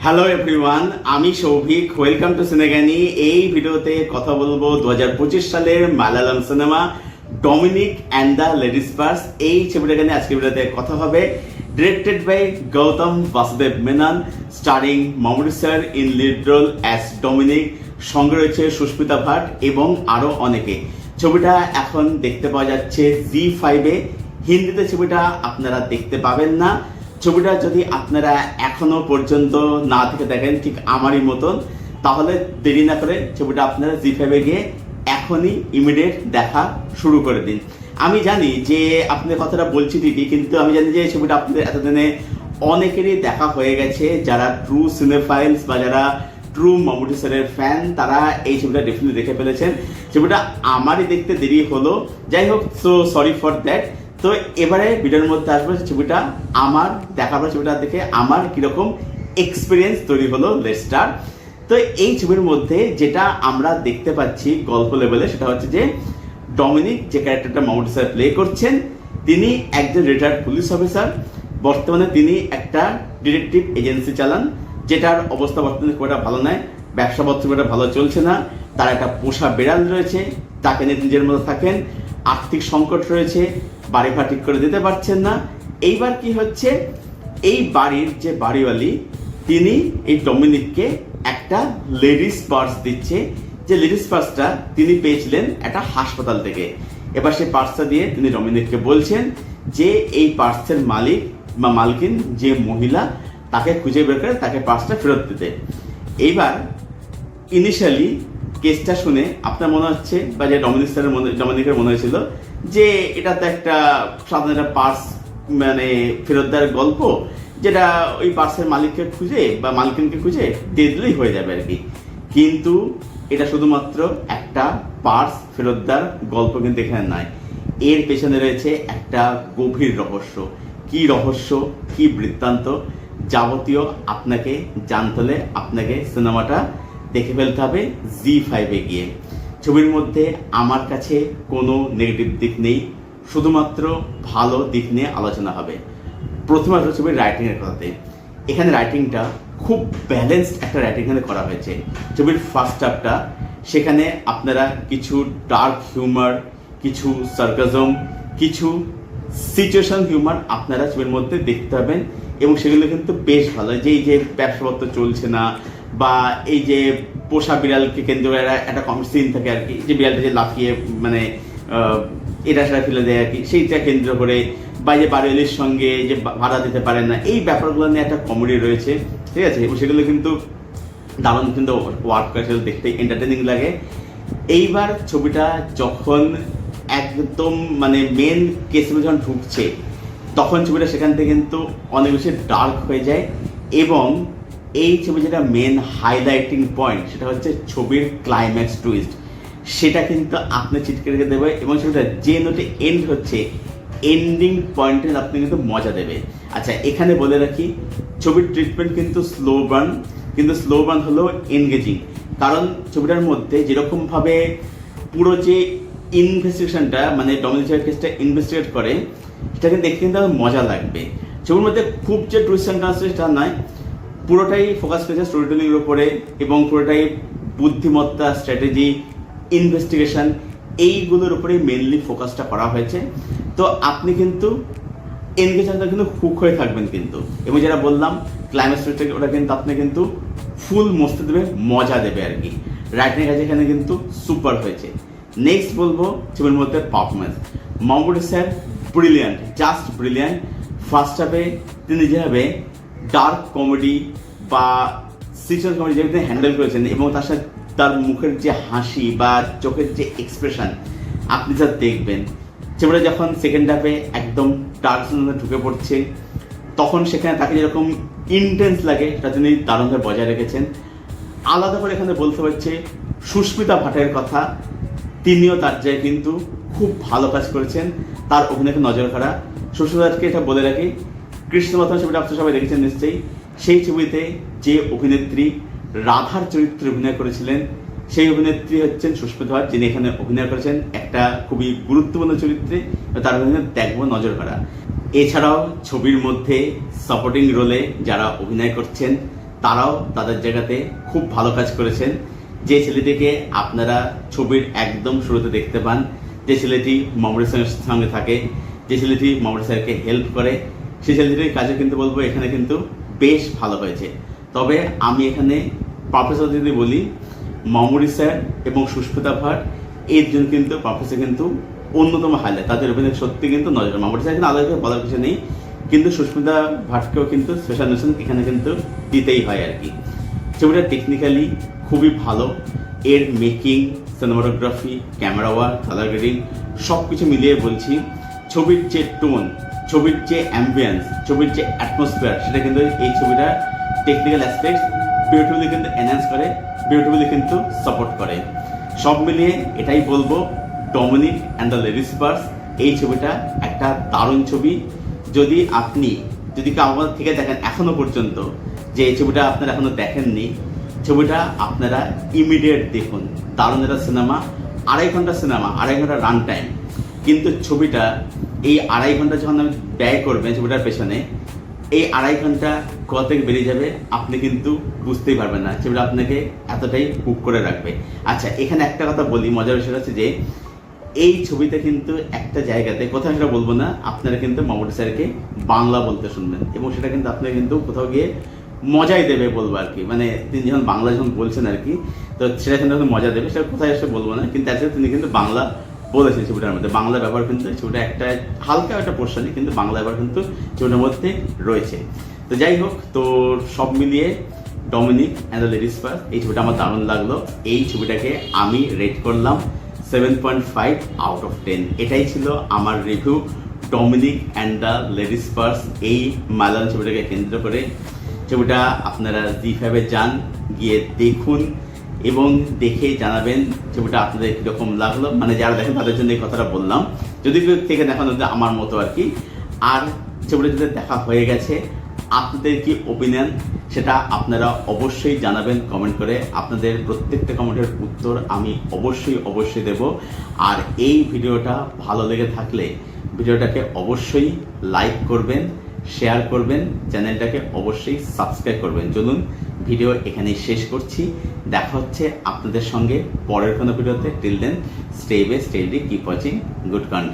Hello everyone, আমি Souvik. Welcome to সিনেগানি। এই ভিডিওতে কথা বলবো 2025 সালের মালায়ালাম সিনেমা Dominic and the ladies purse. এই ছবিটাকে নিয়ে আজকের ভিডিওতে কথা হবে। Directed by Gautham Vasudev Menon, starring Mammootty sir in lead role as Dominic. সঙ্গে রয়েছে সুস্মিতা ভাট এবং আরো অনেকে। ছবিটা এখন দেখতে পাওয়া যাচ্ছে জি5-এ। হিন্দিতে ছবিটা আপনারা দেখতে পাবেন না। ছবিটা যদি আপনারা এখনো পর্যন্ত না থেকে দেখেন, ঠিক আমারই মতন, তাহলে দেরি না করে ছবিটা আপনারা জি5-এ গিয়ে এখনই ইমিডিয়েট দেখা শুরু করে দিন। আমি জানি যে আপনাদের কথাটা বলছি ঠিকই, কিন্তু আমি জানি যে ছবিটা আপনাদের এতদিনে অনেকেরই দেখা হয়ে গেছে। যারা ট্রু সিনেফাইলস বা যারা ট্রু মামুটি স্যারের ফ্যান, তারা এই ছবিটা ডেফিনেটলি দেখে ফেলেছেন। ছবিটা আমারই দেখতে দেরি হলো, যাই হোক, সো সরি ফর দ্যাট। তো এবারে ভিডিওর মধ্যে আসবো ছবিটা আমার দেখার পর ছবিটা দেখে আমার কিরকম এক্সপিরিয়েন্স তৈরি হলো। Let's start. তো এই ছবির মধ্যে যেটা আমরা দেখতে পাচ্ছি গল্প লেভেলে, সেটা হচ্ছে যে ডমিনিক যে ক্যারেক্টারটা মামুটি স্যার প্লে করছেন, তিনি একজন রিটায়ার্ড পুলিশ অফিসার। বর্তমানে তিনি একটা ডিটেকটিভ এজেন্সি চালান, যেটার অবস্থা বর্তমানে খুব একটা ভালো নয়। ব্যবসাপত্র খুব একটা ভালো চলছে না। তার একটা পোষা বিড়াল রয়েছে, তাকে নিয়ে নিজের মতো থাকেন। আর্থিক সংকট রয়েছে, বাড়ি ভাড়া ঠিক করে দিতে পারছেন না। এইবার কি হচ্ছে, এই বাড়ির যে বাড়িওয়ালি, তিনি এই ডমিনিককে একটা লেডিস পার্স দিচ্ছে। যে লেডিস পার্সটা তিনি পেয়েছিলেন একটা হাসপাতাল থেকে। এবার সেই পার্সটা দিয়ে তিনি ডমিনিককে বলছেন যে এই পার্সের মালিক বা মালকিন যে মহিলা, তাকে খুঁজে বের করে তাকে পার্সটা ফেরত দিতে। এইবার ইনিশিয়ালি কেসটা শুনে আপনার মনে হচ্ছে, বা যে ডমিনিকের মনে হয়েছিল যে এটা তো একটা সাধারণ একটা পার্স মানে ফেরত দেওয়ার গল্প, যেটা ওই পার্সের মালিককে খুঁজে বা মালকিনকে খুঁজে দিয়ে দিলেই হয়ে যাবে আর কি। কিন্তু এটা শুধুমাত্র একটা পার্স ফেরত দেওয়ার গল্প কিন্তু এখানে নয়। এর পেছনে রয়েছে একটা গভীর রহস্য। কি রহস্য, কি বৃত্তান্ত, যাবতীয় আপনাকে জানতে হলে আপনাকে সিনেমাটা দেখে ফেলতে হবে জি5-এ গিয়ে। ছবির মধ্যে আমার কাছে কোনো নেগেটিভ দিক নেই, শুধুমাত্র ভালো দিক নিয়ে আলোচনা হবে। প্রথমে আসলে ছবির রাইটিংয়ের কথাতে। এখানে রাইটিংটা খুব ব্যালেন্সড একটা রাইটিং এখানে করা হয়েছে। ছবির ফার্স্ট হাফটা, সেখানে আপনারা কিছু ডার্ক হিউমার, কিছু সার্কাজম, কিছু সিচুয়েশন হিউমার আপনারা ছবির মধ্যে দেখতে পাবেন, এবং সেগুলো কিন্তু বেশ ভালো। যে এই যে ব্যবসাপত্র চলছে না, বা এই যে পোষা বিড়ালকে কেন্দ্র করে একটা কমেডি সিন থাকে আর কি, যে বিড়ালটা যে লাফিয়ে মানে এটা সেটা ফেলে দেয় আর কি, সেইটা কেন্দ্র করে, বা যে বাড়িওয়ালির সঙ্গে যে ভাড়া দিতে পারেন না, এই ব্যাপারগুলো নিয়ে একটা কমেডি রয়েছে, ঠিক আছে। এবং সেগুলো কিন্তু দারুণ কিন্তু ওয়ার্ক করে, সেগুলো দেখতে এন্টারটেনিং লাগে। এইবার ছবিটা যখন একদম মানে মেন কেসে যখন ঢুকছে, তখন ছবিটা সেখান থেকে কিন্তু অনেক বেশি ডার্ক হয়ে যায়। এবং এই ছবি যেটা মেন হাইলাইটিং পয়েন্ট, সেটা হচ্ছে ছবির ক্লাইম্যাক্স টুইস্ট। সেটা কিন্তু আপনি চিটকে রেখে দেবে, এবং সেটা যে নোটে এন্ড হচ্ছে, এন্ডিং পয়েন্টে আপনি কিন্তু মজা দেবে। আচ্ছা, এখানে বলে রাখি, ছবির ট্রিটমেন্ট কিন্তু স্লো বার্ন, কিন্তু স্লো বার্ন হলেও এনগেজিং। কারণ ছবিটার মধ্যে যেরকমভাবে পুরো যে ইনভেস্টিগেশনটা, মানে ডমিনিক কেসটা ইনভেস্টিগেট করে, সেটাকে দেখতে কিন্তু মজা লাগবে। ছবির মধ্যে খুব যে টুইস্ট অ্যান্ড টার্নস সেটা নয়, পুরোটাই ফোকাস করেছে স্টোরি টেলিংয়ের উপরে, এবং পুরোটাই বুদ্ধিমত্তা, স্ট্র্যাটেজি, ইনভেস্টিগেশন, এইগুলোর উপরে মেনলি ফোকাসটা করা হয়েছে। তো আপনি কিন্তু এনগেজমেন্টটা কিন্তু হুক হয়ে থাকবেন কিন্তু, এবং যেটা বললাম ক্লাইম্যাক্স ওটা কিন্তু আপনি কিন্তু ফুল মস্তি দেবে, মজা দেবে আর কি। রাইটিং কাজ এখানে কিন্তু সুপার হয়েছে। নেক্সট বলবো ছবির মধ্যে performance. Mammootty sir brilliant, just brilliant. First হাফে তিনি যেভাবে ডার্ক কমেডি বা সিচুয়েশন কমেডি যেভাবে হ্যান্ডেল করেছেন, এবং তার সাথে তার মুখের যে হাসি বা চোখের যে এক্সপ্রেশন আপনি যা দেখবেন, ছবিটা যখন সেকেন্ড হাফে একদম ডার্ক জোনে ঢুকে পড়ছে, তখন সেখানে তাকে যেরকম ইন্টেন্স লাগে, সেটা তিনি দারুণভাবে বজায় রেখেছেন। আলাদা করে এখানে বলতে হচ্ছে সুস্মিতা ভাটের কথা। তিনিও তার জায়গায় কিন্তু খুব ভালো কাজ করেছেন, তার অভিনয়কে নজর কাড়া। সুস্মিতাকে এটা বলে রাখি, কৃষ্ণমাথা ছবিটা আপনারা সবাই দেখেছেন নিশ্চয়ই। সেই ছবিতে যে অভিনেত্রী রাধার চরিত্রে অভিনয় করেছিলেন, সেই অভিনেত্রী হচ্ছেন সুস্মিতা ভাট, যিনি এখানে অভিনয় করেছেন একটা খুবই গুরুত্বপূর্ণ চরিত্রে। তার অভিনয় দেখবো নজর কাড়া। এছাড়াও ছবির মধ্যে সাপোর্টিং রোলে যারা অভিনয় করছেন, তারাও তাদের জায়গাতে খুব ভালো কাজ করেছেন। যে ছেলেটিকে আপনারা ছবির একদম শুরুতে দেখতে পান, যে ছেলেটি মামুনি স্যারের সঙ্গে থাকে, যে ছেলেটি মামুনি স্যারকে হেল্প করে, সেই ছেলেটির কাজে কিন্তু বলবো এখানে কিন্তু বেশ ভালো হয়েছে। তবে আমি এখানে প্রফেসর যদি বলি, মামুনি স্যার এবং সুস্মিতা ভাট এর জন্য কিন্তু প্রফেসর কিন্তু অন্যতম হাইলাইট। তাদের অভিনয় সত্যি কিন্তু নজর। মামুনি স্যার কিন্তু আলাদা বলার কিছু নেই, কিন্তু সুস্মিতা ভাটকেও কিন্তু স্পেশাল মেনশন এখানে কিন্তু দিতেই হয় আর কি। ছবিটা টেকনিক্যালি খুবই ভালো। এর making, cinematography, camera work, colour grading সব কিছু মিলিয়ে বলছি, ছবির যে টোন, ছবির যে অ্যাম্বিয়েন্স, ছবির যে অ্যাটমসফিয়ার, সেটা কিন্তু এই ছবিটা টেকনিক্যাল অ্যাসপেক্টস বিউটিফুলি কিন্তু এনহ্যান্স করে, বিউটিফুলি কিন্তু সাপোর্ট করে। সব মিলিয়ে এটাই বলবো, Dominic and the ladies purse এই ছবিটা একটা দারুণ ছবি। যদি আমার থেকে দেখেন এখনো পর্যন্ত, যে এই ছবিটা আপনারা এখনো দেখেননি, ছবিটা আপনারা ইমিডিয়েট দেখুন। দারুণ একটা সিনেমা, 2.5 ঘন্টা সিনেমা, 2.5 ঘন্টা রান টাইম। কিন্তু ছবিটা এই 2.5 ঘন্টা যখন আমি ব্যয় করবেন ছবিটার পেছনে, এই 2.5 ঘন্টা কোথা থেকে বেরিয়ে যাবে আপনি কিন্তু বুঝতেই পারবেন না। ছবিটা আপনাকে এতটাই হুক করে রাখবে। আচ্ছা, এখানে একটা কথা বলি, মজার বিষয় হচ্ছে যে এই ছবিতে কিন্তু একটা জায়গাতে, কোথাও সেটা বলবো না, আপনারা কিন্তু মামুনি স্যারকে বাংলা বলতে শুনবেন, এবং সেটা কিন্তু আপনারা কিন্তু কোথাও গিয়ে মজাই দেবে বলবো আর কি। মানে তিনি যখন বাংলা যখন বলছেন আর কি, তো সেটা কিন্তু মজা দেবে, সেটা কোথায় এসে বলবো না, কিন্তু অ্যাকচুয়ালি তিনি কিন্তু বাংলা বলেছেন ছবিটার মধ্যে। বাংলা ব্যবহার কিন্তু ছবিটা একটা হালকা একটা পোর্শনে, কিন্তু বাংলা ব্যবহার কিন্তু ছবিটার মধ্যে রয়েছে। তো যাই হোক, তো সব মিলিয়ে Dominic and the ladies purse এই ছবিটা আমার দারুণ লাগলো। এই ছবিটাকে আমি রেট করলাম 7.5 আউট অফ 10। এটাই ছিল আমার review Dominic and the ladies purse এই মালায়ালাম ছবিটাকে কেন্দ্র করে। ছবিটা আপনারা জি5-এ যান, গিয়ে দেখুন এবং দেখে জানাবেন ছবিটা আপনাদের কীরকম লাগলো। মানে যারা দেখেন তাদের জন্য এই কথাটা বললাম, যদি কেউ থেকে দেখানো আমার মতো আর কি। আর ছবিটা যদি দেখা হয়ে গেছে, আপনাদের কি ওপিনিয়ন সেটা আপনারা অবশ্যই জানাবেন কমেন্ট করে। আপনাদের প্রত্যেকটা কমেন্টের উত্তর আমি অবশ্যই দেব। আর এই ভিডিওটা ভালো লেগে থাকলে ভিডিওটাকে অবশ্যই লাইক করবেন, শেয়ার করবেন, চ্যানেলটাকে অবশ্যই সাবস্ক্রাইব করবেন। চলুন ভিডিও এখানেই শেষ করছি। দেখা হচ্ছে আপনাদের সঙ্গে পরের কোনো ভিডিওতে। Till then, stay best, stay healthy, keep watching good content.